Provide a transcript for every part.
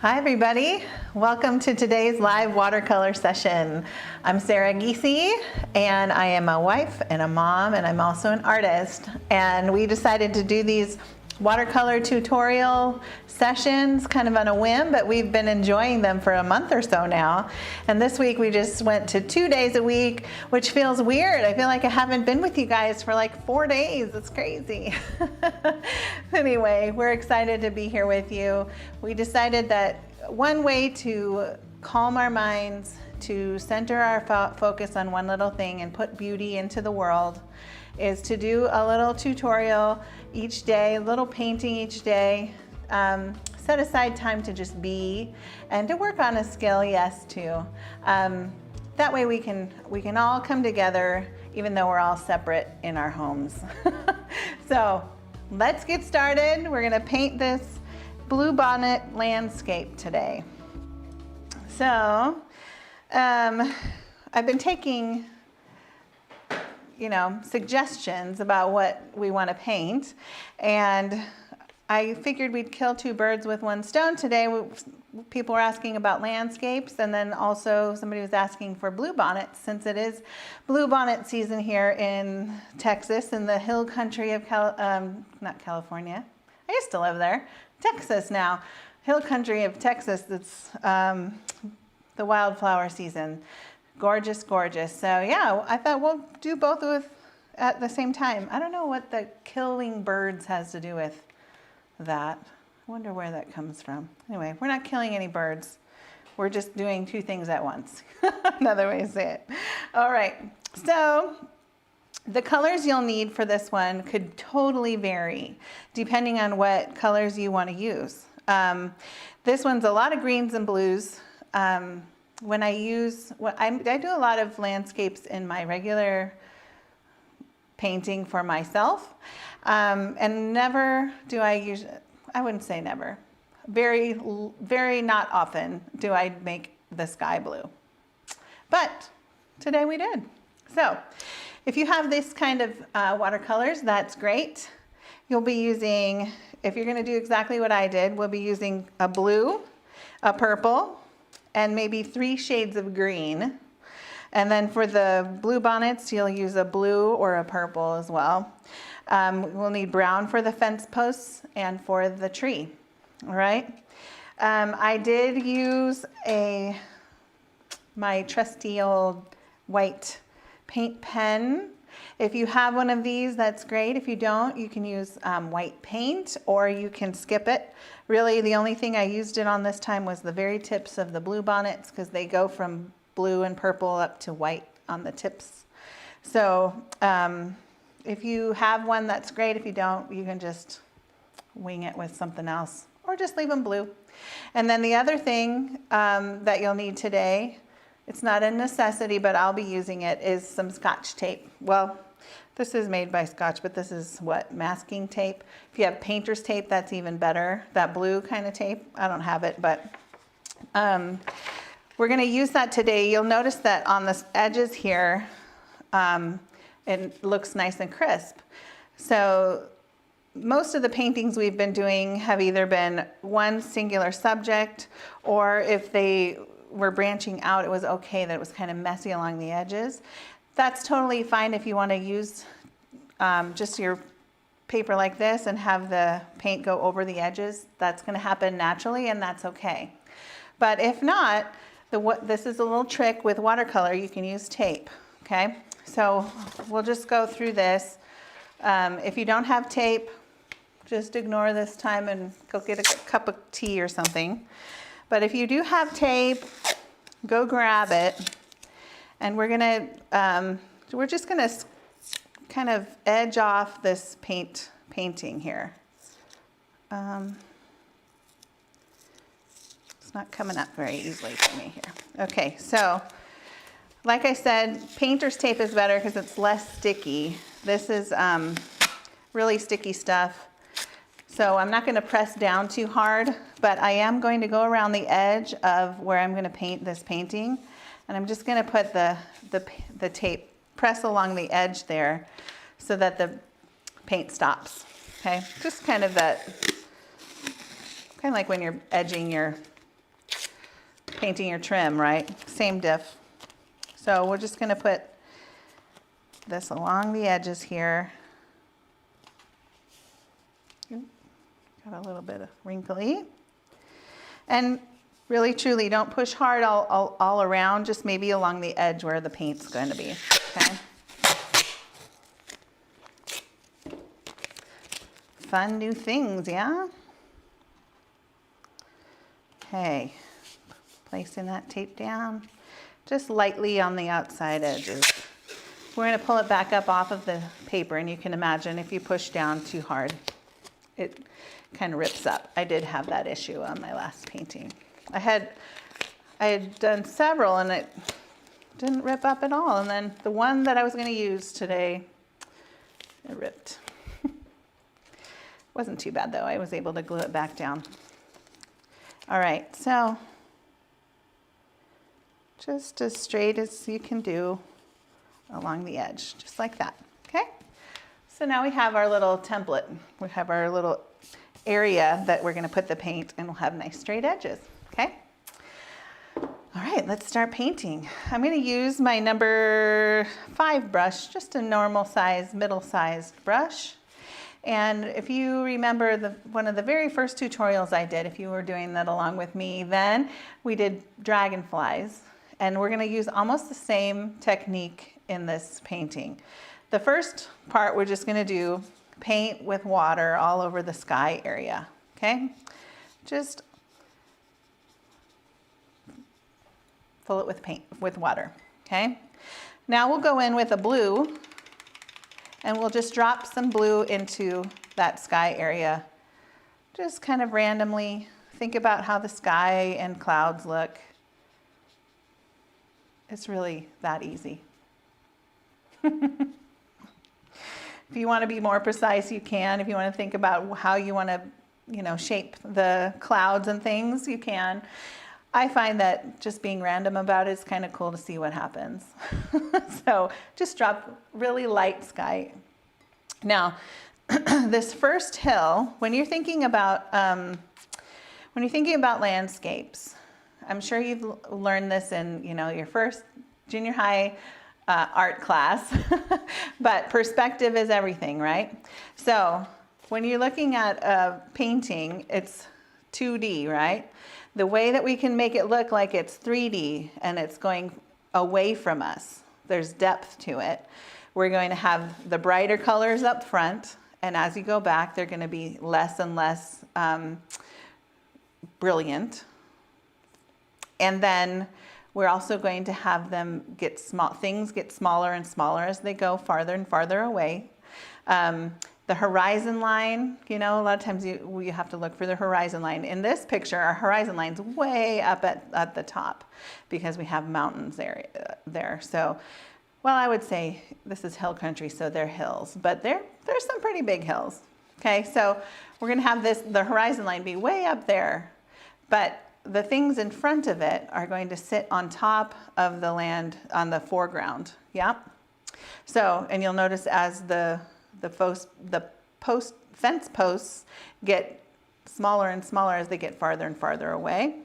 Hi everybody, welcome to today's live watercolor session. I'm Sarah Giese and I am a wife and a mom and I'm also an artist, and we decided to do these watercolor tutorial sessions kind of on a whim, but we've been enjoying them for a month or so now. And this week we just went to 2 days a week, which feels weird. I feel like I haven't been with you guys for like 4 days. It's crazy. Anyway, we're excited to be here with you. We decided that one way to calm our minds, to center our focus on one little thing and put beauty into the world, is to do a little tutorial each day, a little painting each day. Set aside time to just be and to work on a skill, yes, too. That way we can all come together even though we're all separate in our homes. So let's get started. We're gonna paint this Bluebonnet landscape today. So I've been taking suggestions about what we want to paint, and I figured we'd kill 2 birds with 1 stone today. People were asking about landscapes, and then also somebody was asking for bluebonnets, since it is bluebonnet season here in Texas, in the hill country of not California. I used to live there. Texas now. Hill country of Texas. It's the wildflower season. Gorgeous, gorgeous. So yeah, I thought we'll do both at the same time. I don't know what the killing birds has to do with that. I wonder where that comes from. Anyway, we're not killing any birds. We're just doing 2 things at once. Another way to say it. All right, so the colors you'll need for this one could totally vary depending on what colors you want to use. This one's a lot of greens and blues. When I do a lot of landscapes in my regular painting for myself, and never do I use, I wouldn't say never, very, very not often do I make the sky blue. But today we did. So if you have this kind of watercolors, that's great. You'll be using, if you're gonna do exactly what I did, we'll be using a blue, a purple, and maybe 3 shades of green. And then for the bluebonnets, you'll use a blue or a purple as well. We'll need brown for the fence posts and for the tree, all right? I did use my trusty old white paint pen. If you have one of these, that's great. If you don't, you can use white paint, or you can skip it. Really, the only thing I used it on this time was the very tips of the bluebonnets, because they go from blue and purple up to white on the tips. So if you have one, that's great. If you don't, you can just wing it with something else, or just leave them blue. And then the other thing that you'll need today, it's not a necessity, but I'll be using it, is some Scotch tape. Well, this is made by Scotch, but this is what, masking tape. If you have painter's tape, that's even better. That blue kind of tape, I don't have it, but we're gonna use that today. You'll notice that on the edges here, it looks nice and crisp. So most of the paintings we've been doing have either been one singular subject, or if they were branching out, it was okay that it was kind of messy along the edges. That's totally fine if you want to use just your paper like this and have the paint go over the edges. That's going to happen naturally, and that's okay. But if not, this is a little trick with watercolor. You can use tape, okay? So we'll just go through this. If you don't have tape, just ignore this time and go get a cup of tea or something. But if you do have tape, go grab it. And we're just gonna kind of edge off this painting here. It's not coming up very easily for me here. Okay, so like I said, painter's tape is better because it's less sticky. This is really sticky stuff. So I'm not going to press down too hard, but I am going to go around the edge of where I'm going to paint this painting. And I'm just going to put the tape, press along the edge there so that the paint stops. Okay, just kind of that, kind of like when you're edging your painting your trim, right? Same diff. So we're just gonna put this along the edges here. Got a little bit of wrinkly. And really, truly, don't push hard all around, just maybe along the edge where the paint's going to be, okay? Fun new things, yeah? Okay, placing that tape down, just lightly on the outside edges. We're going to pull it back up off of the paper, and you can imagine if you push down too hard, it kind of rips up. I did have that issue on my last painting. I had done several and it didn't rip up at all. And then the one that I was going to use today, it ripped. Wasn't too bad though. I was able to glue it back down. All right, so just as straight as you can do along the edge, just like that, okay? So now we have our little template. We have our little area that we're gonna put the paint, and we'll have nice straight edges, okay? All right, let's start painting. I'm gonna use my number 5 brush, just a normal size, middle-sized brush. And if you remember one of the very first tutorials I did, if you were doing that along with me, then we did dragonflies. And we're gonna use almost the same technique in this painting. The first part, we're just gonna do paint with water all over the sky area, okay? Just fill it with paint, with water, okay? Now we'll go in with a blue, and we'll just drop some blue into that sky area. Just kind of randomly think about how the sky and clouds look. It's really that easy. If you want to be more precise, you can. If you want to think about how you want to, shape the clouds and things, you can. I find that just being random about it is kind of cool to see what happens. So just drop really light sky. Now, this first hill, when you're thinking about landscapes, I'm sure you've learned this in your first junior high art class, but perspective is everything, right? So when you're looking at a painting, it's 2D, right? The way that we can make it look like it's 3D and it's going away from us, there's depth to it. We're going to have the brighter colors up front, and as you go back, they're going to be less and less brilliant. And then we're also going to have them get things get smaller and smaller as they go farther and farther away. The horizon line, a lot of times you have to look for the horizon line. In this picture, our horizon line's way up at the top because we have mountains there. So, well, I would say this is hill country, so they're hills, but there's some pretty big hills. Okay, so we're gonna have the horizon line be way up there, but the things in front of it are going to sit on top of the land on the foreground. Yeah. So, and you'll notice as the fence posts get smaller and smaller as they get farther and farther away.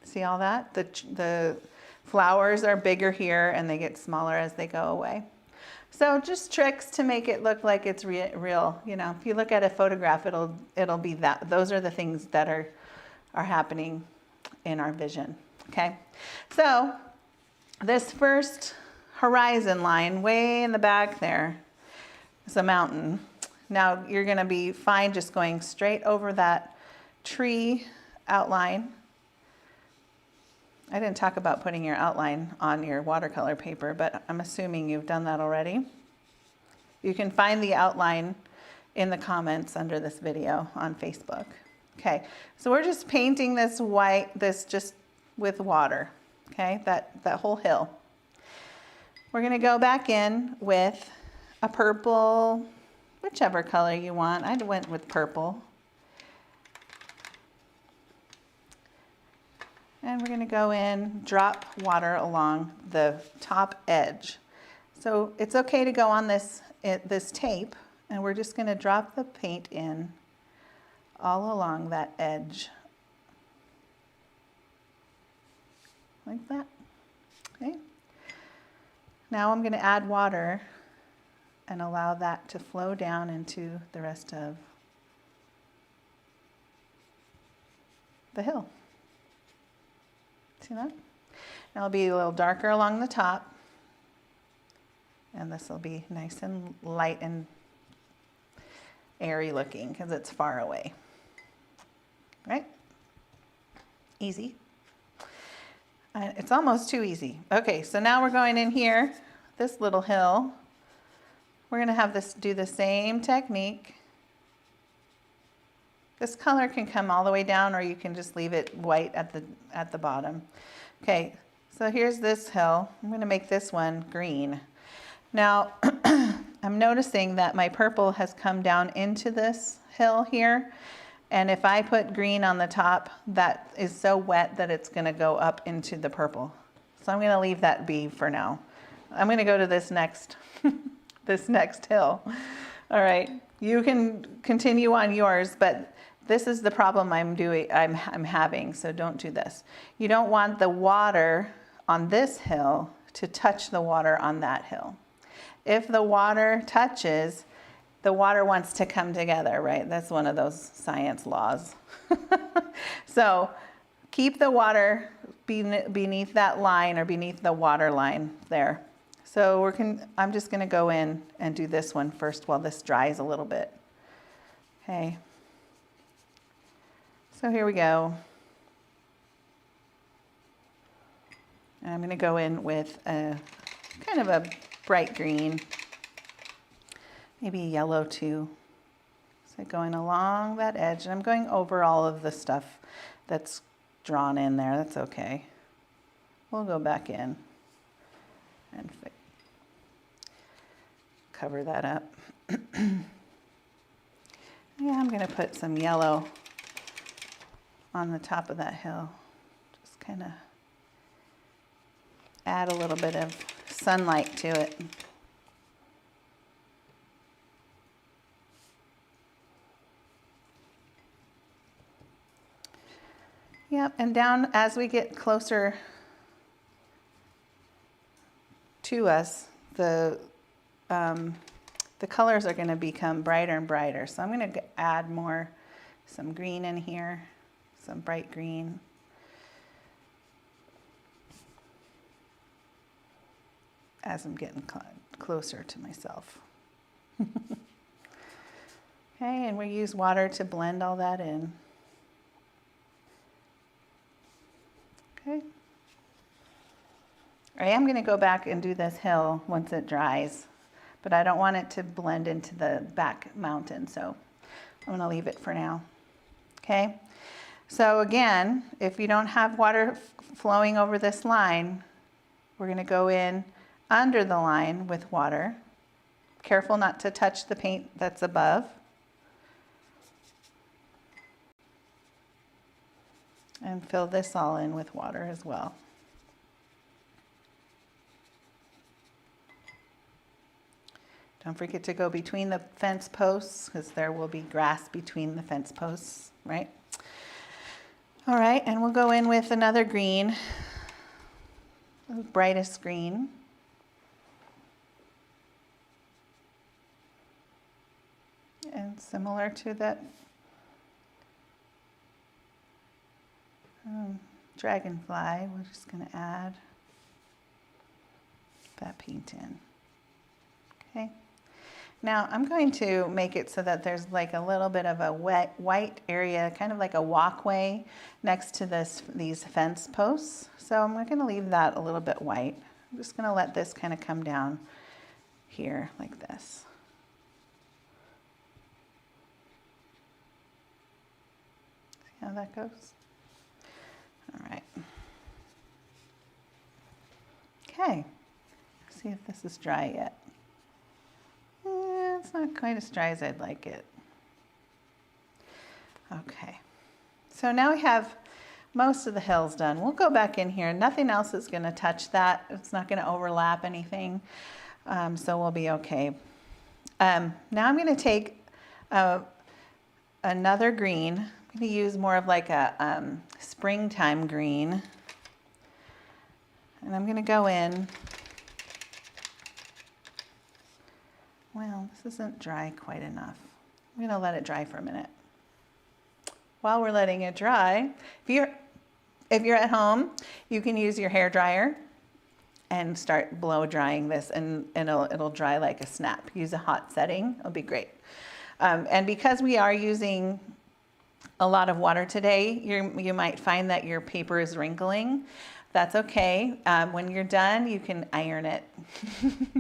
See all that? The flowers are bigger here and they get smaller as they go away. So just tricks to make it look like it's real. If you look at a photograph, it'll be that. Those are the things that are happening in our vision, okay? So this first horizon line way in the back there is a mountain. Now you're gonna be fine just going straight over that tree outline. I didn't talk about putting your outline on your watercolor paper, but I'm assuming you've done that already. You can find the outline in the comments under this video on Facebook. Okay, so we're just painting this just with water, okay, that whole hill. We're gonna go back in with a purple, whichever color you want. I went with purple. And we're gonna go in, drop water along the top edge. So it's okay to go on this tape, and we're just gonna drop the paint in all along that edge. like that. Okay. Now I'm going to add water and allow that to flow down into the rest of the hill. See that? Now it'll be a little darker along the top, and this will be nice and light and airy looking because it's far away. Right? Easy. It's almost too easy. Okay, so now we're going in here, this little hill. We're going to have this do the same technique. This color can come all the way down, or you can just leave it white at the bottom. Okay, so here's this hill. I'm going to make this one green. Now, I'm noticing that my purple has come down into this hill here. And if I put green on the top, that is so wet that it's going to go up into the purple. So I'm going to leave that be for now. I'm going to go to this next this next hill. All right, you can continue on yours, but this is the problem I'm having, so don't do this. You don't want the water on this hill to touch the water on that hill. If the water touches, the water wants to come together, right? That's one of those science laws. So keep the water beneath that line or beneath the water line there. So I'm just going to go in and do this one first while this dries a little bit. Okay. So here we go. And I'm going to go in with a kind of a bright green. Maybe yellow too. So going along that edge, and I'm going over all of the stuff that's drawn in there. That's okay. We'll go back in and cover that up. Yeah, I'm going to put some yellow on the top of that hill. Just kind of add a little bit of sunlight to it. Yep, and down as we get closer to us, the colors are going to become brighter and brighter. So I'm going to add some green in here, some bright green. As I'm getting closer to myself. Okay, and we use water to blend all that in. Okay. I am going to go back and do this hill once it dries, but I don't want it to blend into the back mountain, so I'm going to leave it for now. Okay, so again, if you don't have water flowing over this line, we're going to go in under the line with water. Careful not to touch the paint that's above. And fill this all in with water as well. Don't forget to go between the fence posts because there will be grass between the fence posts, right? All right, and we'll go in with another green, the brightest green. And similar to that dragonfly, we're just going to add that paint in. Okay. Now I'm going to make it so that there's like a little bit of a wet white area, kind of like a walkway next to these fence posts. So I'm going to leave that a little bit white. I'm just going to let this kind of come down here like this. See how that goes? All right. Okay. See if this is dry yet. It's not quite as dry as I'd like it. Okay. So now we have most of the hills done. We'll go back in here. Nothing else is going to touch that. It's not going to overlap anything. So we'll be okay. Now I'm going to take another green. I'm going to use more of like a springtime green. And I'm gonna go in. Well, this isn't dry quite enough. I'm gonna let it dry for a minute. While we're letting it dry, if you're at home, you can use your hair dryer and start blow drying this, and it'll dry like a snap. Use a hot setting, it'll be great. And because we are using a lot of water today, you might find that your paper is wrinkling. That's okay. When you're done, you can iron it.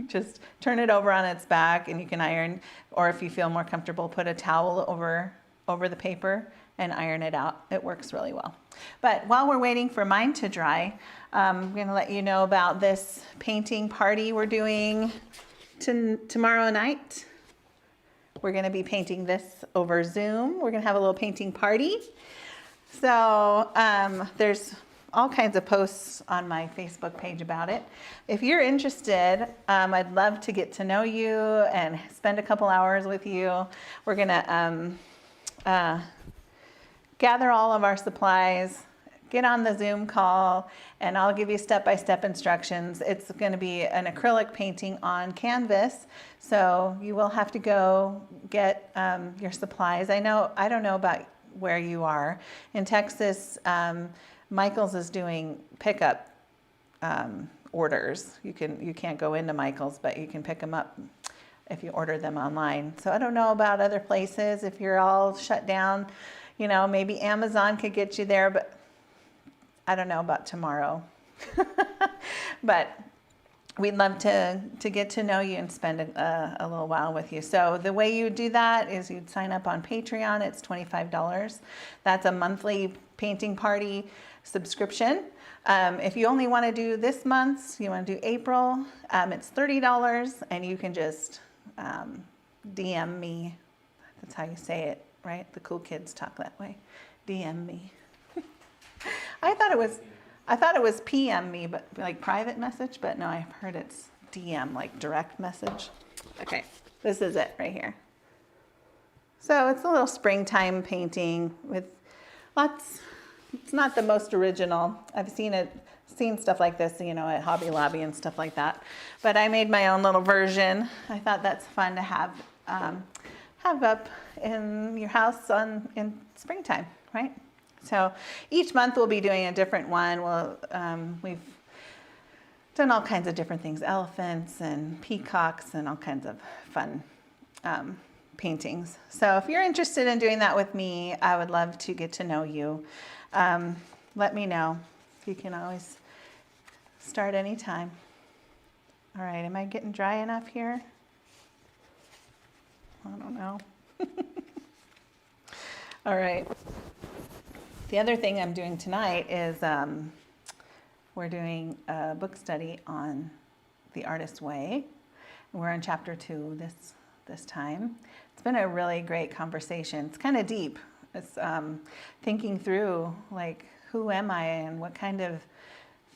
Just turn it over on its back and you can iron, or if you feel more comfortable, put a towel over the paper and iron it out. It works really well. But while we're waiting for mine to dry, I'm gonna let you know about this painting party we're doing tomorrow night. We're gonna be painting this over Zoom. We're gonna have a little painting party. So there's all kinds of posts on my Facebook page about it. If you're interested, I'd love to get to know you and spend a couple hours with you. We're gonna gather all of our supplies, get on the Zoom call, and I'll give you step-by-step instructions. It's going to be an acrylic painting on canvas, so you will have to go get your supplies. I don't know about where you are. In Texas, Michael's is doing pickup orders. You can't go into Michael's, but you can pick them up if you order them online. So I don't know about other places. If you're all shut down, you know, maybe Amazon could get you there, but I don't know about tomorrow. But we'd love to get to know you and spend a little while with you. So the way you do that is you'd sign up on Patreon. It's $25. That's a monthly painting party subscription. If you only want to do this month's, you want to do April, it's $30, and you can just DM me. That's how you say it, right? The cool kids talk that way. DM me. I thought it was PM me, but like private message, but no, I've heard it's DM, like direct message. Okay, this is it right here. So it's a little springtime painting with lots. It's not the most original. I've seen stuff like this, you know, at Hobby Lobby and stuff like that. But I made my own little version. I thought that's fun to have up in your house in springtime, right? So each month we'll be doing a different one. We've done all kinds of different things, elephants and peacocks and all kinds of fun paintings. So if you're interested in doing that with me, I would love to get to know you. Let me know. You can always start anytime. All right, am I getting dry enough here? I don't know. All right. The other thing I'm doing tonight is we're doing a book study on The Artist's Way. We're on chapter 2 this time. It's been a really great conversation. It's kind of deep. It's thinking through, like, who am I and what kind of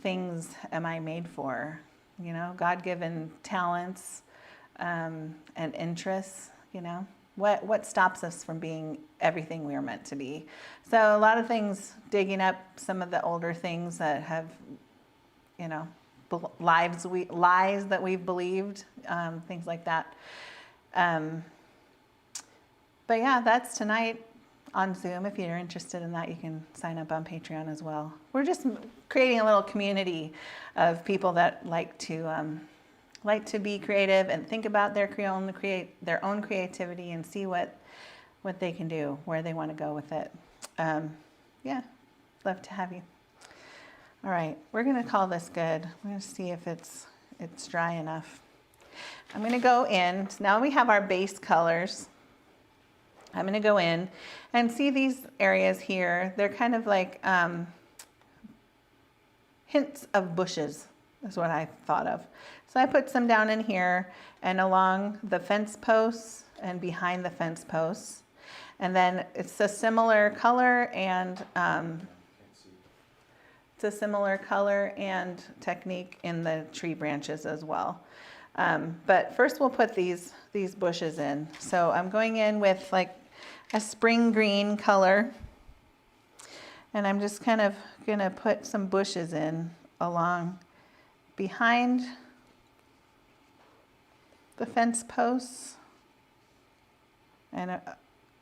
things am I made for? You know, God-given talents and interests, you know. What stops us from being everything we are meant to be? So a lot of things, digging up some of the older things that have, you know, lies that we've believed, things like that. But yeah, that's tonight on Zoom. If you're interested in that, you can sign up on Patreon as well. We're just creating a little community of people that like to be creative and think about their own creativity and see what they can do, where they want to go with it. Yeah, love to have you. All right, we're going to call this good. We're going to see if it's dry enough. I'm going to go in. Now we have our base colors. I'm going to go in and see these areas here. They're kind of like hints of bushes is what I thought of. So I put some down in here and along the fence posts and behind the fence posts. And then it's a similar color and technique in the tree branches as well. But first we'll put these bushes in. So I'm going in with like a spring green color. And I'm just kind of gonna put some bushes in along behind the fence posts and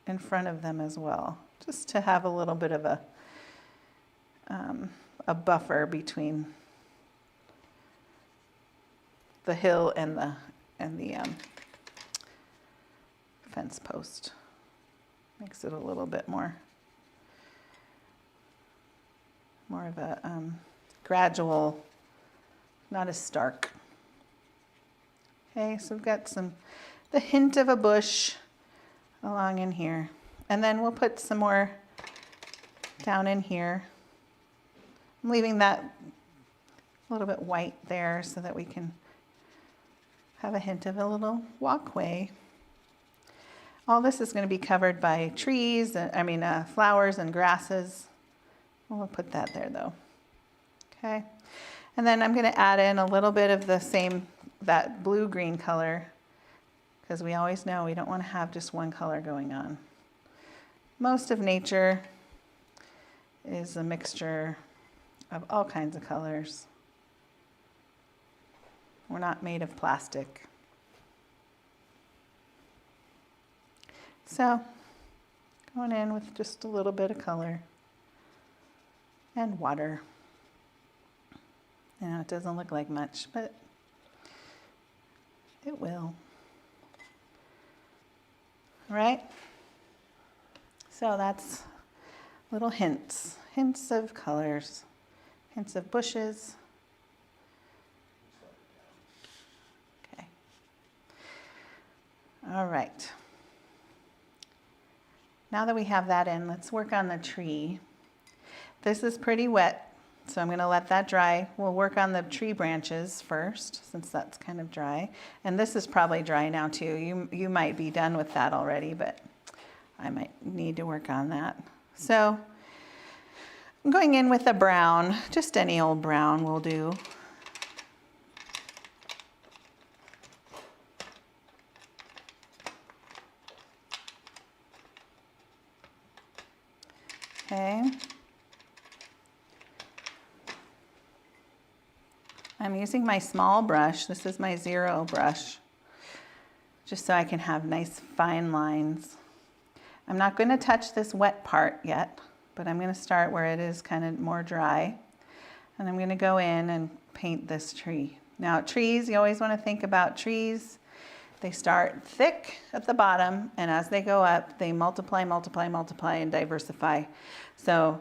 in front of them as well, just to have a little bit of a buffer between the hill and the fence post. Makes it a little bit more of a gradual, not as stark. Okay, so we've got the hint of a bush along in here. And then we'll put some more down in here. I'm leaving that a little bit white there so that we can have a hint of a little walkway. All this is going to be covered by trees, flowers and grasses. We'll put that there though. Okay. And then I'm going to add in a little bit of that blue-green color, because we always know we don't want to have just one color going on. Most of nature is a mixture of all kinds of colors. We're not made of plastic. So, going in with just a little bit of color and water. It doesn't look like much, but it will. All right? So that's little hints of colors, hints of bushes. Okay. All right. Now that we have that in, let's work on the tree. This is pretty wet, so I'm going to let that dry. We'll work on the tree branches first, since that's kind of dry. And this is probably dry now too. You might be done with that already, but I might need to work on that. So I'm going in with a brown, just any old brown will do. Okay. I'm using my small brush. This is my 0 brush, just so I can have nice fine lines. I'm not going to touch this wet part yet, but I'm going to start where it is kind of more dry. And I'm going to go in and paint this tree. Now trees, you always want to think about trees. They start thick at the bottom, and as they go up, they multiply, multiply, multiply, and diversify. So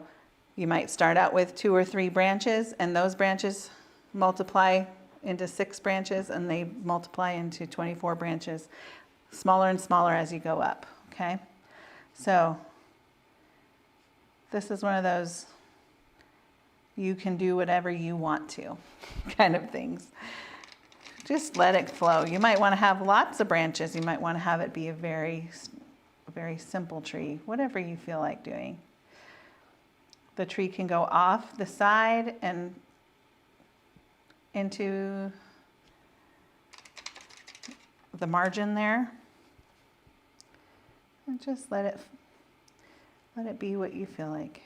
you might start out with 2 or 3 branches, and those branches multiply into 6 branches, and they multiply into 24 branches, smaller and smaller as you go up, okay? So this is one of those you can do whatever you want to kind of things. Just let it flow. You might want to have lots of branches. You might want to have it be a very simple tree, whatever you feel like doing. The tree can go off the side and into the margin there. And just let it be what you feel like.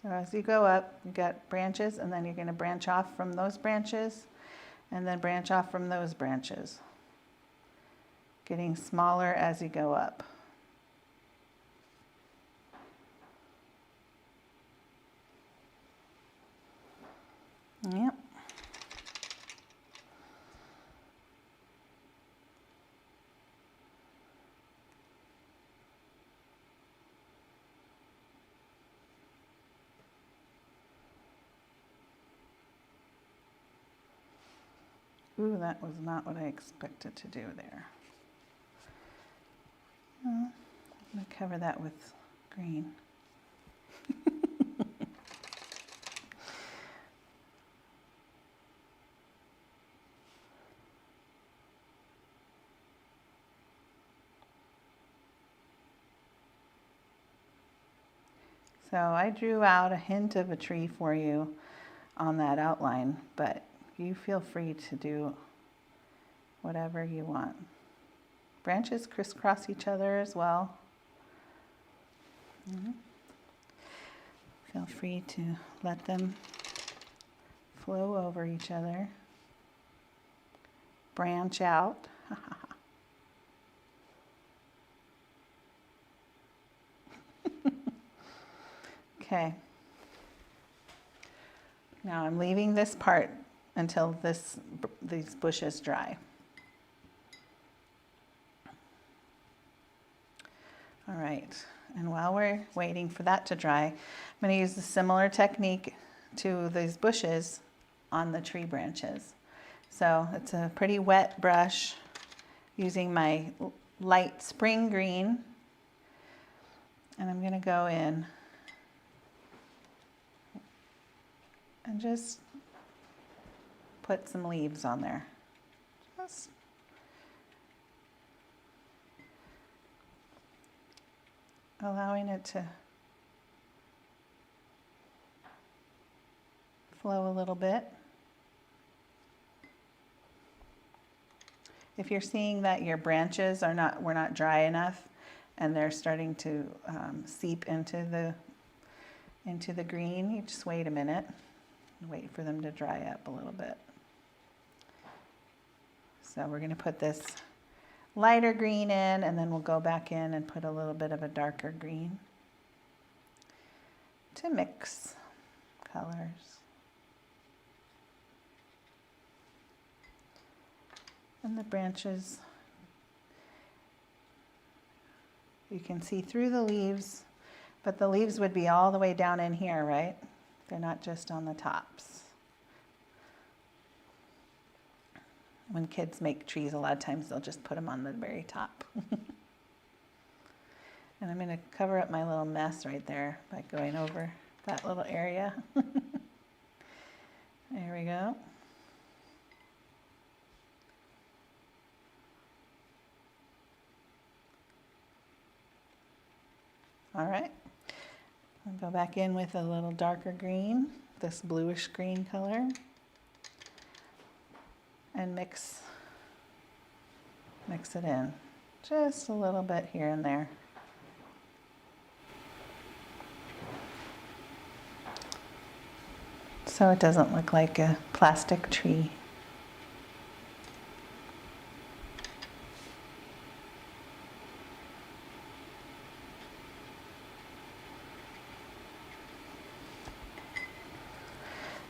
So as you go up, you got branches, and then you're going to branch off from those branches, and then branch off from those branches, getting smaller as you go up. Yep. Ooh, that was not what I expected to do there. I'm going to cover that with green. So I drew out a hint of a tree for you on that outline, but you feel free to do whatever you want. Branches crisscross each other as well. Feel free to let them flow over each other. Branch out. Okay. Now I'm leaving this part until these bushes dry. All right, and while we're waiting for that to dry, I'm going to use a similar technique to these bushes on the tree branches. So it's a pretty wet brush using my light spring green, and I'm going to go in and just put some leaves on there. Just allowing it to flow a little bit. If you're seeing that your branches were not dry enough and they're starting to seep into the green, you just wait a minute and wait for them to dry up a little bit. So we're going to put this lighter green in, and then we'll go back in and put a little bit of a darker green to mix colors. And the branches, you can see through the leaves, but the leaves would be all the way down in here, right? They're not just on the tops. When kids make trees, a lot of times they'll just put them on the very top. And I'm going to cover up my little mess right there by going over that little area. There we go. All right. I'll go back in with a little darker green, this bluish green color, and mix it in just a little bit here and there. So it doesn't look like a plastic tree.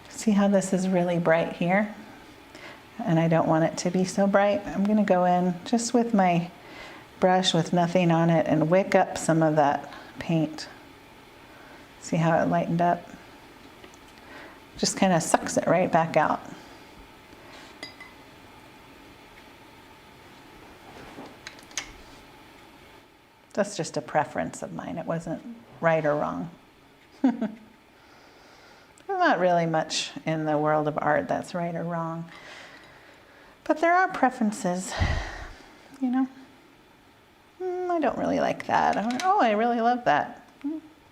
See how this is really bright here? And I don't want it to be so bright. I'm going to go in just with my brush with nothing on it and wick up some of that paint. See how it lightened up? Just kind of sucks it right back out. That's just a preference of mine. It wasn't right or wrong. There's not really much in the world of art that's right or wrong. But there are preferences, you know. I don't really like that. Oh, I really love that.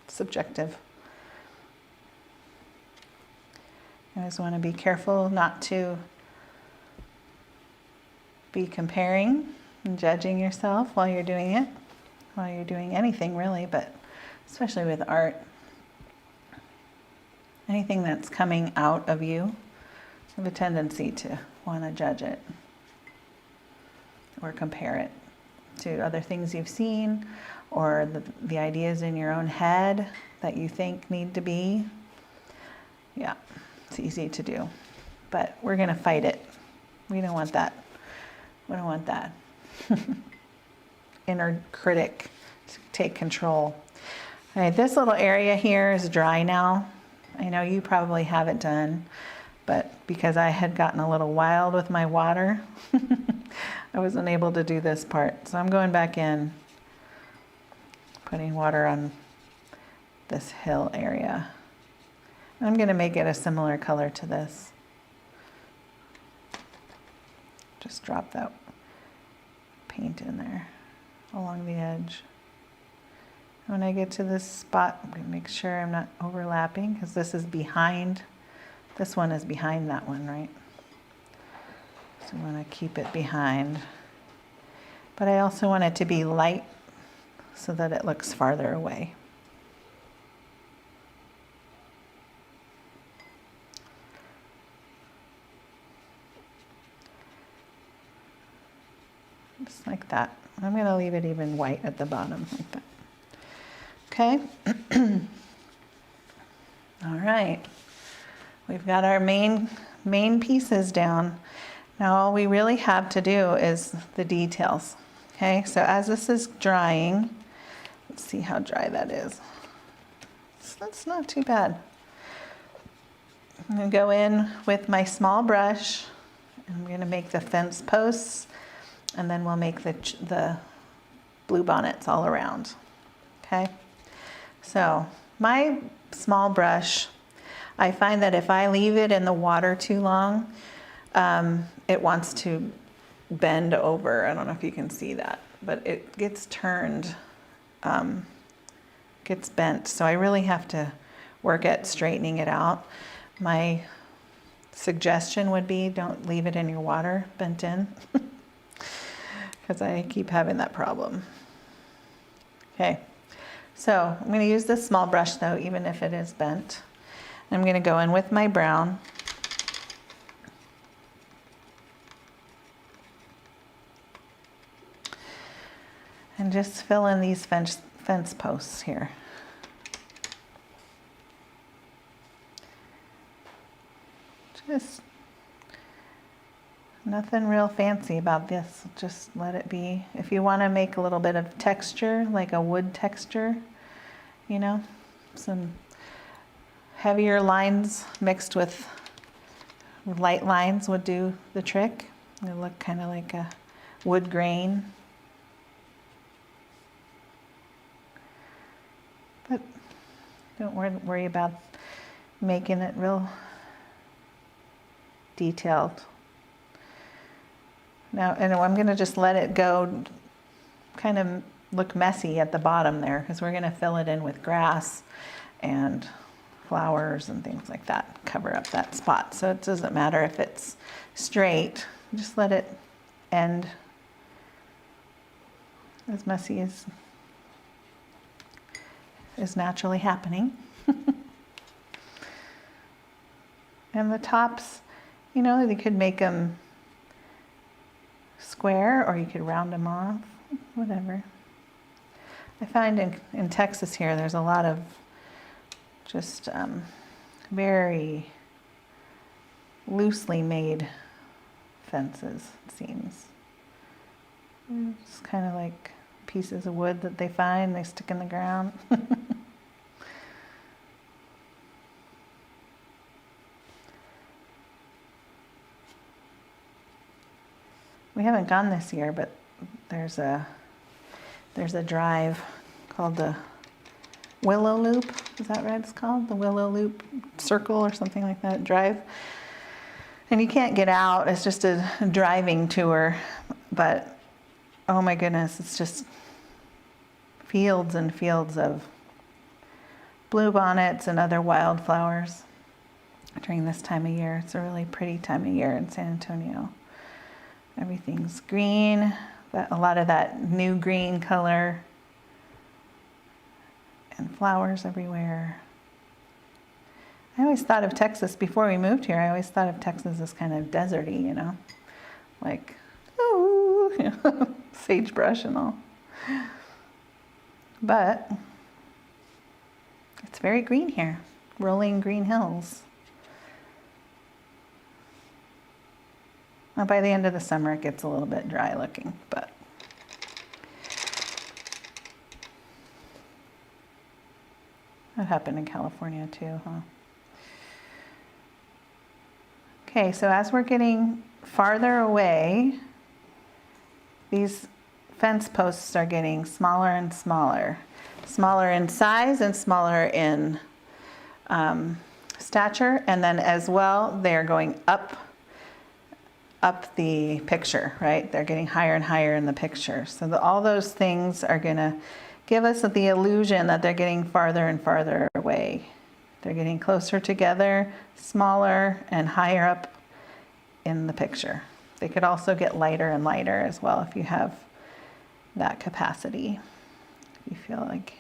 Subjective. You always want to be careful not to be comparing and judging yourself while you're doing it, while you're doing anything really, but especially with art. Anything that's coming out of you, have a tendency to want to judge it or compare it to other things you've seen or the ideas in your own head that you think need to be. Yeah, it's easy to do, but we're going to fight it. We don't want that. We don't want that inner critic to take control. All right, this little area here is dry now. I know you probably have it done, but because I had gotten a little wild with my water, I wasn't able to do this part. So I'm going back in, putting water on this hill area. I'm going to make it a similar color to this. Just drop that paint in there along the edge. When I get to this spot, I'm going to make sure I'm not overlapping because this is behind. This one is behind that one, right? So I want to keep it behind. But I also want it to be light so that it looks farther away. just like that. I'm gonna leave it even white at the bottom like that. Okay. All right. We've got our main pieces down. Now all we really have to do is the details. Okay, so as this is drying, let's see how dry that is. So that's not too bad. I'm gonna go in with my small brush. I'm gonna make the fence posts, and then we'll make the bluebonnets all around. Okay, so my small brush, I find that if I leave it in the water too long, it wants to bend over. I don't know if you can see that, but it gets turned, gets bent. So I really have to work at straightening it out. My suggestion would be don't leave it in your water bent in, because I keep having that problem. Okay, so I'm going to use this small brush though, even if it is bent. I'm going to go in with my brown. And just fill in these fence posts here. Just nothing real fancy about this. Just let it be. If you want to make a little bit of texture, like a wood texture, you know, some heavier lines mixed with light lines would do the trick. They look kind of like a wood grain. But don't worry about making it real detailed. Now, and I'm going to just let it go, kind of look messy at the bottom there, because we're going to fill it in with grass and flowers and things like that, cover up that spot. So it doesn't matter if it's straight, just let it end as messy as is naturally happening. And the tops, you know, you could make them square or you could round them off, whatever. I find in Texas here, there's a lot of just very loosely made fences, it seems. It's kind of like pieces of wood that they find, they stick in the ground. We haven't gone this year, but there's a drive called the Willow Loop. Is that right? It's called the Willow Loop Circle or something like that. Drive, and you can't get out. It's just a driving tour, but oh my goodness, it's just fields and fields of bluebonnets and other wildflowers during this time of year. It's a really pretty time of year in San Antonio. Everything's green, a lot of that new green color, and flowers everywhere. I always thought of Texas, before we moved here, I always thought of Texas as kind of deserty, you know, like, ooh, you know, sagebrush and all. But it's very green here, rolling green hills. Well, by the end of the summer, it gets a little bit dry looking, but that happened in California too, huh? Okay, so as we're getting farther away, these fence posts are getting smaller and smaller. Smaller in size and smaller in stature, and then as well, they're going up the picture, right? They're getting higher and higher in the picture. So all those things are gonna give us the illusion that they're getting farther and farther away. They're getting closer together, smaller, and higher up in the picture. They could also get lighter and lighter as well if you have that capacity. If you feel like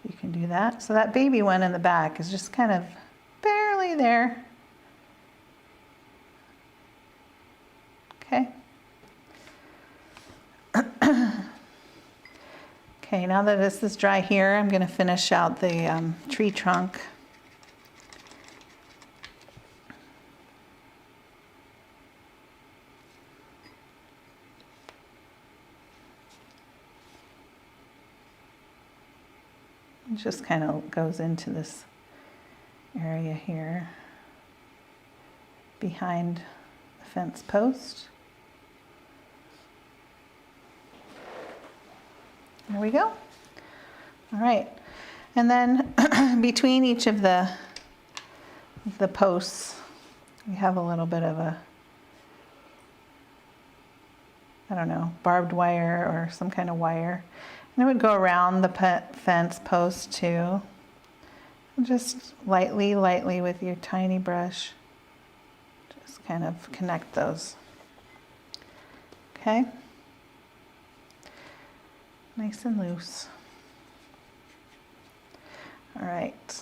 you can do that. So that baby one in the back is just kind of barely there. Okay. Okay, now that this is dry here, I'm going to finish out the tree trunk. It just kind of goes into this area here behind the fence post. There we go. All right, and then between each of the posts, we have a little bit of a, I don't know, barbed wire or some kind of wire. And it would go around the fence post too. Just lightly with your tiny brush, just kind of connect those. Okay. Nice and loose. All right.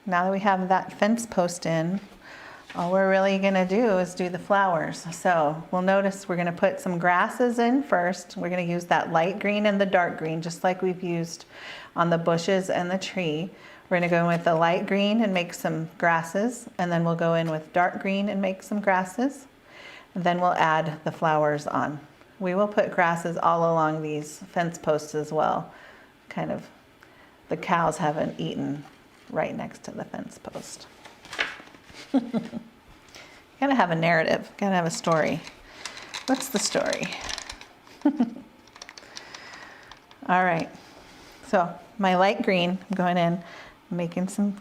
Now that we have that fence post in, all we're really gonna do is do the flowers. So we'll notice we're gonna put some grasses in first. We're gonna use that light green and the dark green, just like we've used on the bushes and the tree. We're gonna go in with the light green and make some grasses, and then we'll go in with dark green and make some grasses. And then we'll add the flowers on. We will put grasses all along these fence posts as well. Kind of, the cows haven't eaten right next to the fence post. Gotta have a narrative, gotta have a story. What's the story? All right, so my light green, I'm going in, making some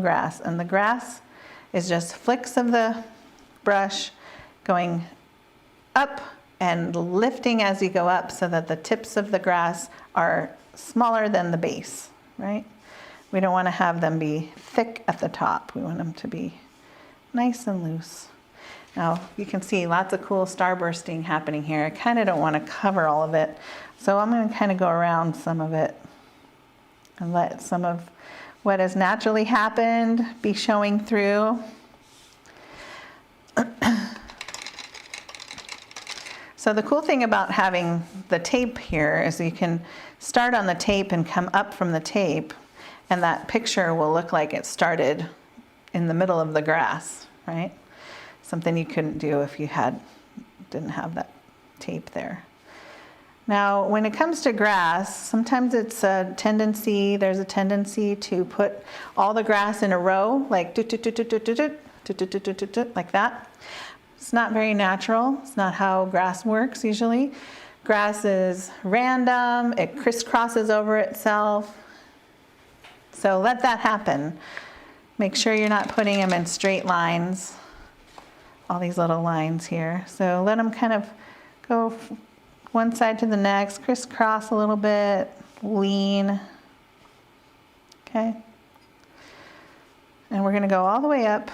grass, and the grass is just flicks of the brush going up and lifting as you go up so that the tips of the grass are smaller than the base, right? We don't want to have them be thick at the top. We want them to be nice and loose. Now you can see lots of cool starbursting happening here. I kind of don't want to cover all of it, so I'm going to kind of go around some of it and let some of what has naturally happened be showing through. So the cool thing about having the tape here is you can start on the tape and come up from the tape, and that picture will look like it started in the middle of the grass, right? Something you couldn't do if you didn't have that tape there. Now, when it comes to grass, sometimes there's a tendency to put all the grass in a row, like like that. It's not very natural. It's not how grass works usually. Grass is random, it crisscrosses over itself. So let that happen. Make sure you're not putting them in straight lines, all these little lines here. So let them kind of go one side to the next, crisscross a little bit, lean, okay? And we're gonna go all the way up.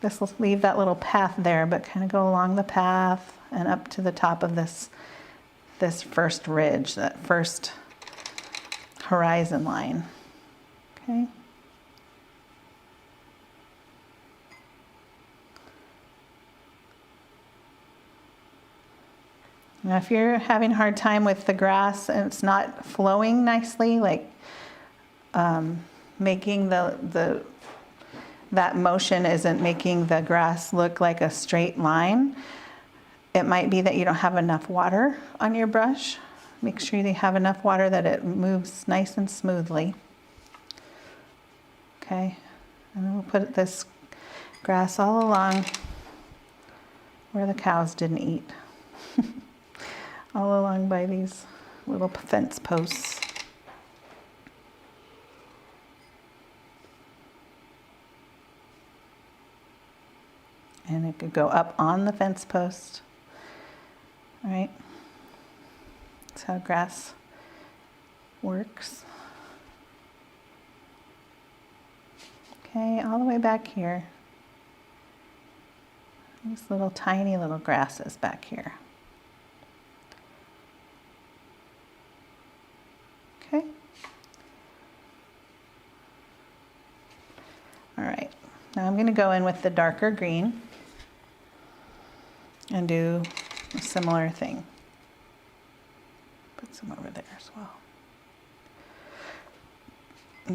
This will leave that little path there, but kind of go along the path and up to the top of this first ridge, that first horizon line, okay? Now if you're having a hard time with the grass and it's not flowing nicely, like making that motion isn't making the grass look like a straight line, it might be that you don't have enough water on your brush. Make sure you have enough water that it moves nice and smoothly. Okay, and then we'll put this grass all along where the cows didn't eat. All along by these little fence posts. And it could go up on the fence post. All right. That's how grass works. Okay, all the way back here. These little tiny little grasses back here. Okay. All right. Now I'm going to go in with the darker green. and do a similar thing. Put some over there as well.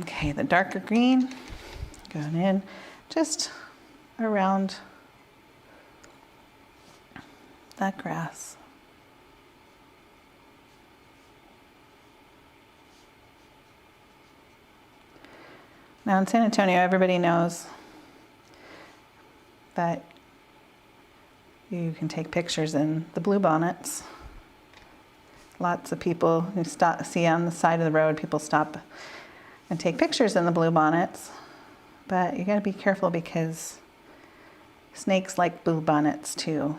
Okay, the darker green going in just around that grass. Now in San Antonio, everybody knows that you can take pictures in the bluebonnets. Lots of people who see on the side of the road, people stop and take pictures in the bluebonnets. But you gotta be careful because snakes like bluebonnets too.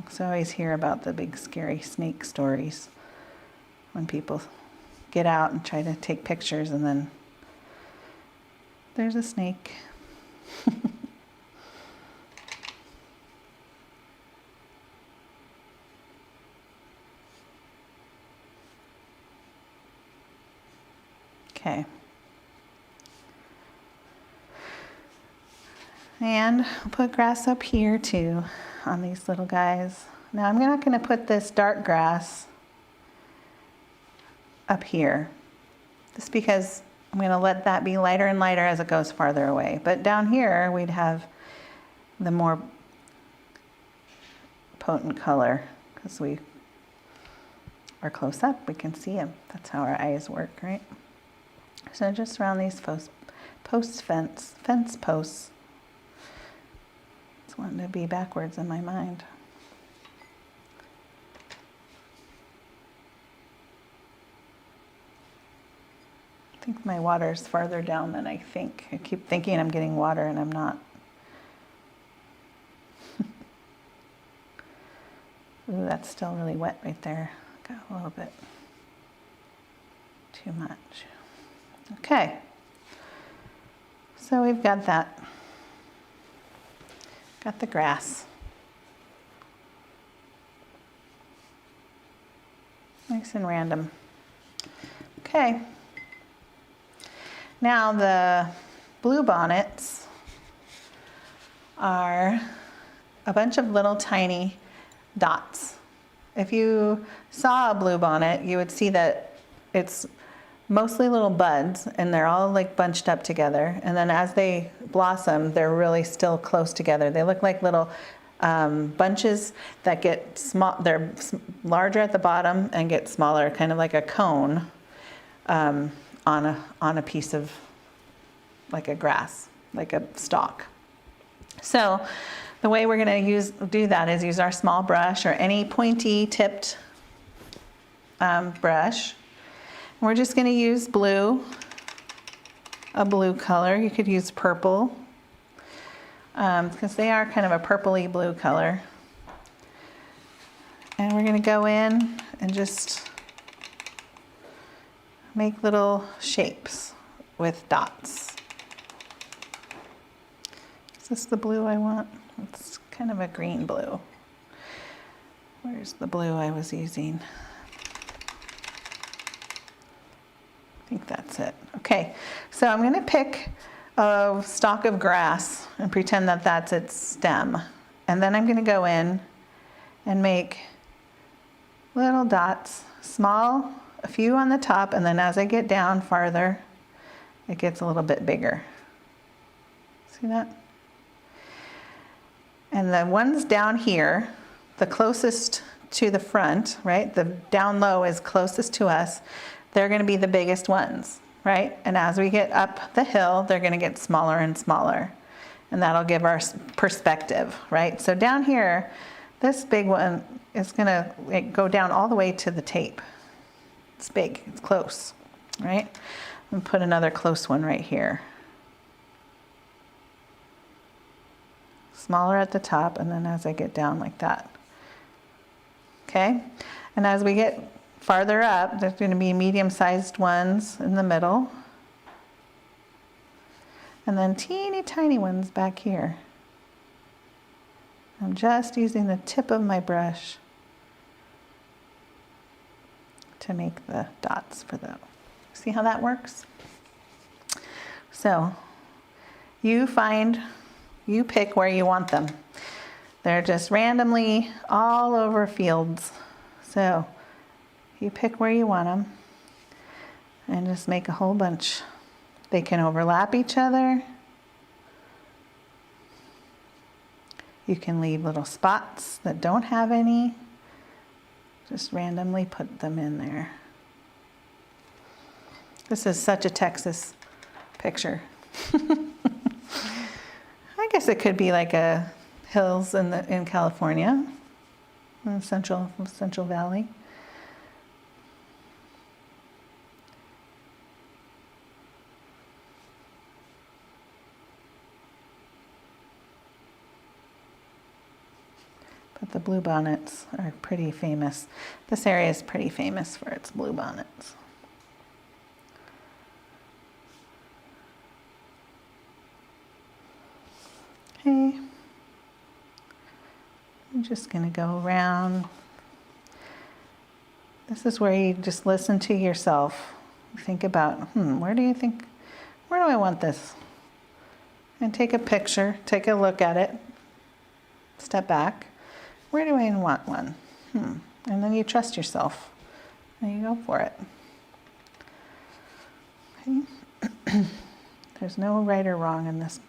So I always hear about the big scary snake stories when people get out and try to take pictures and then there's a snake. Okay. And I'll put grass up here too on these little guys. Now I'm not going to put this dark grass up here just because I'm going to let that be lighter and lighter as it goes farther away. But down here we'd have the more potent color because we are close up, we can see them. That's how our eyes work, right? So just around these fence posts. It's wanting to be backwards in my mind. I think my water's farther down than I think. I keep thinking I'm getting water and I'm not. Ooh, that's still really wet right there. Got a little bit too much. Okay, so we've got that. Got the grass. Nice and random. Okay. Now the bluebonnets are a bunch of little tiny dots. If you saw a bluebonnet, you would see that it's mostly little buds and they're all like bunched up together. And then as they blossom, they're really still close together. They look like little bunches that get small. They're larger at the bottom and get smaller, kind of like a cone on a piece of like a grass, like a stalk. So the way we're going to do that is use our small brush or any pointy tipped brush. We're just going to use blue, a blue color. You could use purple because they are kind of a purpley blue color. And we're going to go in and just make little shapes with dots. Is this the blue I want? It's kind of a green blue. Where's the blue I was using? I think that's it. Okay, so I'm going to pick a stalk of grass and pretend that that's its stem. And then I'm going to go in and make little dots, small, a few on the top, and then as I get down farther, it gets a little bit bigger. See that? And the ones down here, the closest to the front, right? The down low is closest to us. They're going to be the biggest ones, right? And as we get up the hill, they're going to get smaller and smaller. And that'll give our perspective, right? So down here, this big one is going to go down all the way to the tape. It's big, it's close, right? And put another close one right here. Smaller at the top, and then as I get down like that. Okay? And as we get farther up, there's going to be medium-sized ones in the middle. And then teeny tiny ones back here. I'm just using the tip of my brush to make the dots for them. See how that works? So you pick where you want them. They're just randomly all over fields. So you pick where you want them and just make a whole bunch. They can overlap each other. You can leave little spots that don't have any. Just randomly put them in there. This is such a Texas picture. I guess it could be like a hills in California, in Central Valley. But the bluebonnets are pretty famous. This area is pretty famous for its bluebonnets. Okay. I'm just going to go around. This is where you just listen to yourself. Think about, where do I want this? And take a picture, take a look at it, step back. Where do I want one? And then you trust yourself and you go for it. Okay. There's no right or wrong in this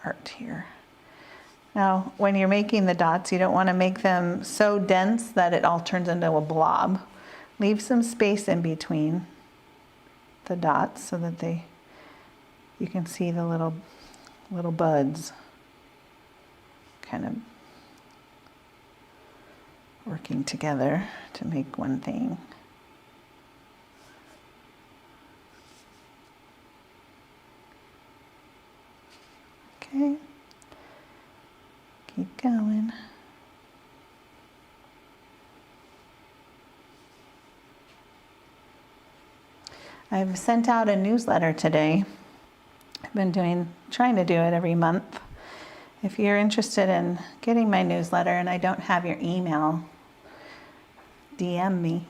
art here. Now, when you're making the dots, you don't want to make them so dense that it all turns into a blob. Leave some space in between the dots so that you can see the little buds kind of working together to make one thing. Okay, keep going. I've sent out a newsletter today. I've been trying to do it every month. If you're interested in getting my newsletter and I don't have your email, DM me.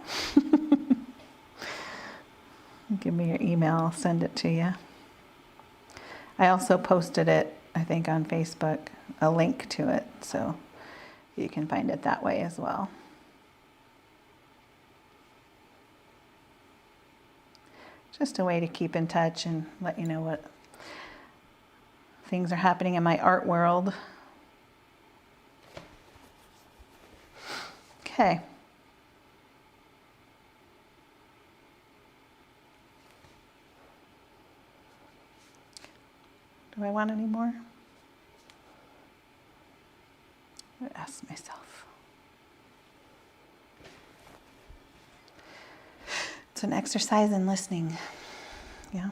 Give me your email, I'll send it to you. I also posted it, I think, on Facebook, a link to it, so you can find it that way as well. Just a way to keep in touch and let you know what things are happening in my art world. Okay. Do I want any more? I would ask myself. It's an exercise in listening. Yeah.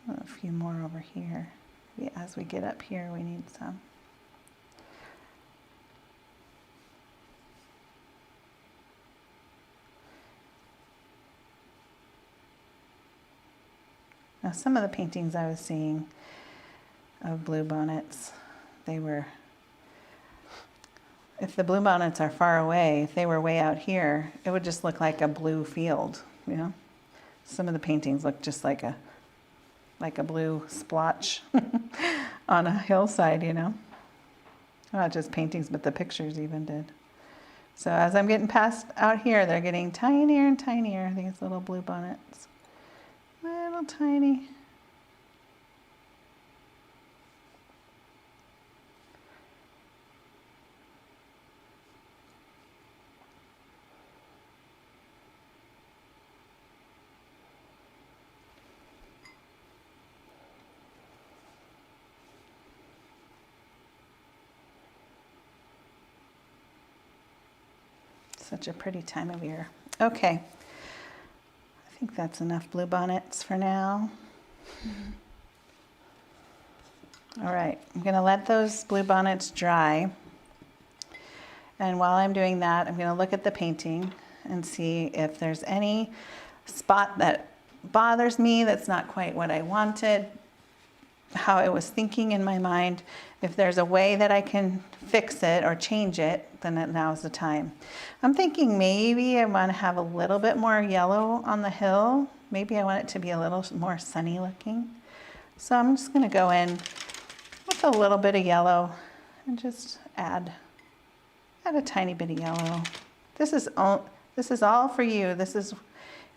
A few more over here. As we get up here, we need some. Now, some of the paintings I was seeing of bluebonnets, if the bluebonnets are far away, if they were way out here, it would just look like a blue field, you know? Some of the paintings look just like a blue splotch on a hillside, you know? Not just paintings, but the pictures even did. So as I'm getting past out here, they're getting tinier and tinier, these little bluebonnets. Little tiny. Such a pretty time of year. Okay. I think that's enough bluebonnets for now. All right, I'm going to let those bluebonnets dry. And while I'm doing that, I'm going to look at the painting and see if there's any spot that bothers me that's not quite what I wanted, how I was thinking in my mind. If there's a way that I can fix it or change it, then now's the time. I'm thinking maybe I want to have a little bit more yellow on the hill maybe I want it to be a little more sunny looking. So I'm just gonna go in with a little bit of yellow and just add a tiny bit of yellow. This is all for you.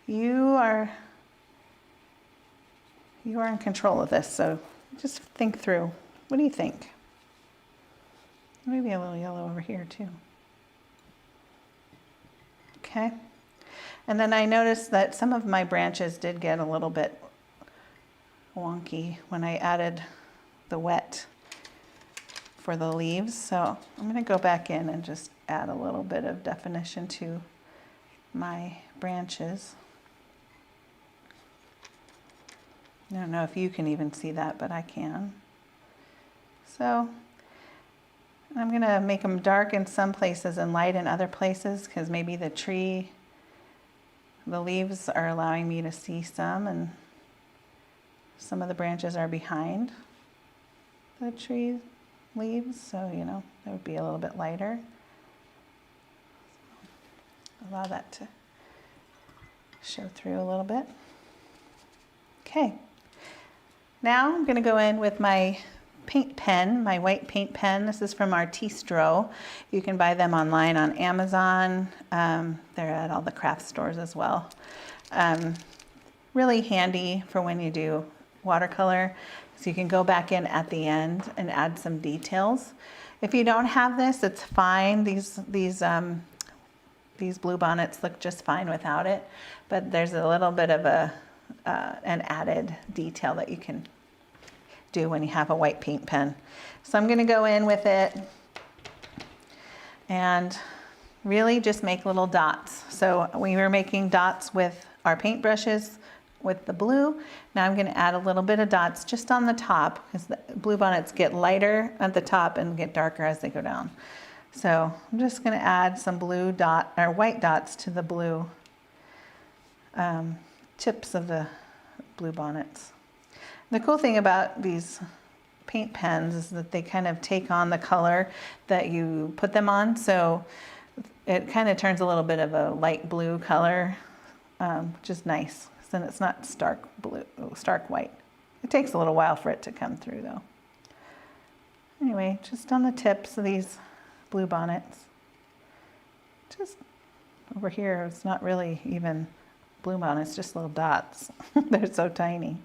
You are in control of this, so just think through. What do you think? Maybe a little yellow over here too. Okay. And then I noticed that some of my branches did get a little bit wonky when I added the wet for the leaves. So I'm going to go back in and just add a little bit of definition to my branches. I don't know if you can even see that, but I can. So I'm going to make them dark in some places and light in other places, because maybe the leaves are allowing me to see some, and some of the branches are behind the tree leaves, so you know, that would be a little bit lighter. Allow that to show through a little bit. Okay, now I'm going to go in with my paint pen, my white paint pen. This is from Artistro. You can buy them online on Amazon. They're at all the craft stores as well. Really handy for when you do watercolor, so you can go back in at the end and add some details. If you don't have this, it's fine. These Bluebonnets look just fine without it, but there's a little bit of an added detail that you can do when you have a white paint pen. So I'm going to go in with it and really just make little dots. So we were making dots with our paintbrushes with the blue. Now I'm going to add a little bit of dots just on the top, because the Bluebonnets get lighter at the top and get darker as they go down. So I'm just going to add some blue dot or white dots to the blue tips of the Bluebonnets. The cool thing about these paint pens is that they kind of take on the color that you put them on. So it kind of turns a little bit of a light blue color, which is nice. Then it's not stark blue, stark white. It takes a little while for it to come through though. Anyway, just on the tips of these Bluebonnets. Just over here, it's not really even Bluebonnets, just little dots. They're so tiny.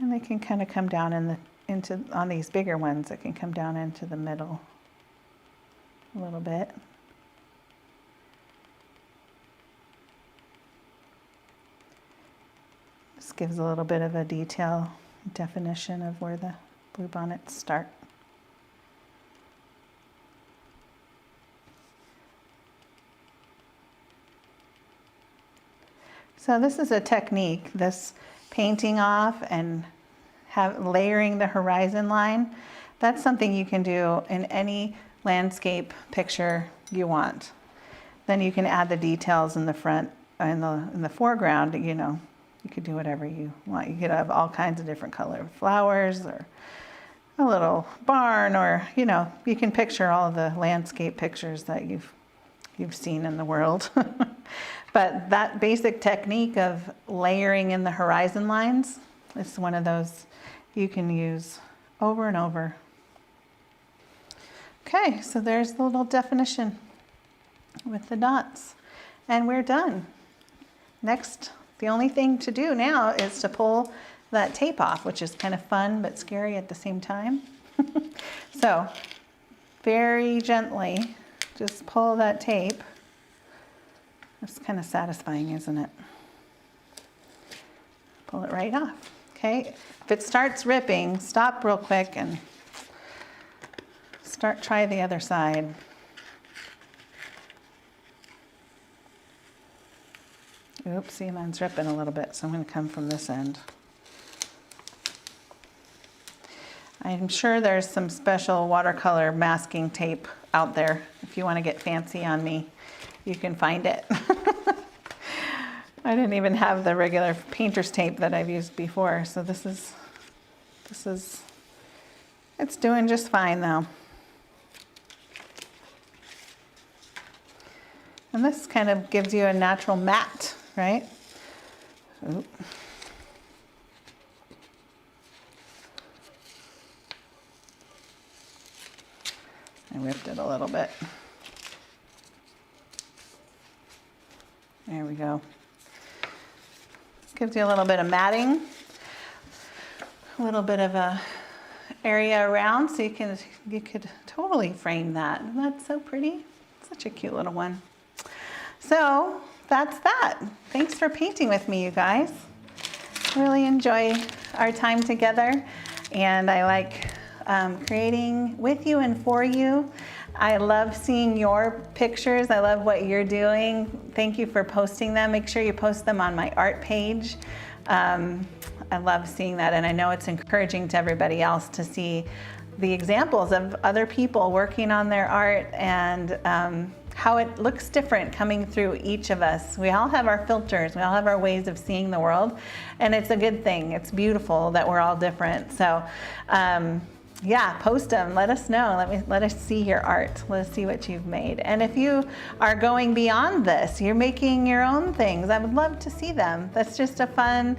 And they can kind of come down on these bigger ones, it can come down into the middle a little bit. Just gives a little bit of a detail, definition of where the Bluebonnets start. So this is a technique, this painting off and layering the horizon line. That's something you can do in any landscape picture you want. Then you can add the details in the front, in the foreground, you know. You could do whatever you want. You could have all kinds of different colored flowers or a little barn, or, you know, you can picture all of the landscape pictures that you've seen in the world. But that basic technique of layering in the horizon lines is one of those you can use over and over. Okay, so there's the little definition with the dots. And we're done. Next, the only thing to do now is to pull that tape off, which is kind of fun but scary at the same time. So, very gently, just pull that tape. It's kind of satisfying, isn't it? Pull it right off. Okay, if it starts ripping, stop real quick and try the other side. Oops, see, mine's ripping a little bit, so I'm going to come from this end. I'm sure there's some special watercolor masking tape out there. If you want to get fancy on me, you can find it. I didn't even have the regular painter's tape that I've used before, so it's doing just fine though. And this kind of gives you a natural matte, right? Oop. I ripped it a little bit. There we go. Gives you a little bit of matting, a little bit of a area around, so you could totally frame that. That's so pretty. Such a cute little one. So that's that. Thanks for painting with me, you guys. Really enjoy our time together, and I like creating with you and for you. I love seeing your pictures. I love what you're doing. Thank you for posting them. Make sure you post them on my art page. I love seeing that, and I know it's encouraging to everybody else to see the examples of other people working on their art, and how it looks different coming through each of us. We all have our filters, we all have our ways of seeing the world, and it's a good thing. It's beautiful that we're all different. So yeah, post them, let us know, let us see your art, let us see what you've made. And if you are going beyond this, you're making your own things, I would love to see them. That's just a fun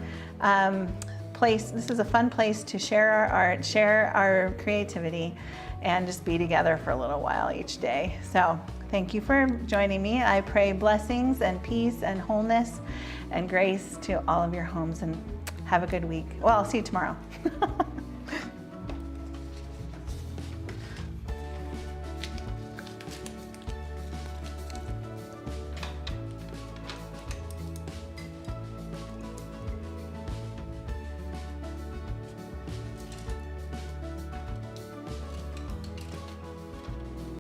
place. This is a fun place to share our art, share our creativity, and just be together for a little while each day. So thank you for joining me. I pray blessings and peace and wholeness and grace to all of your homes, and have a good week. Well, I'll see you tomorrow.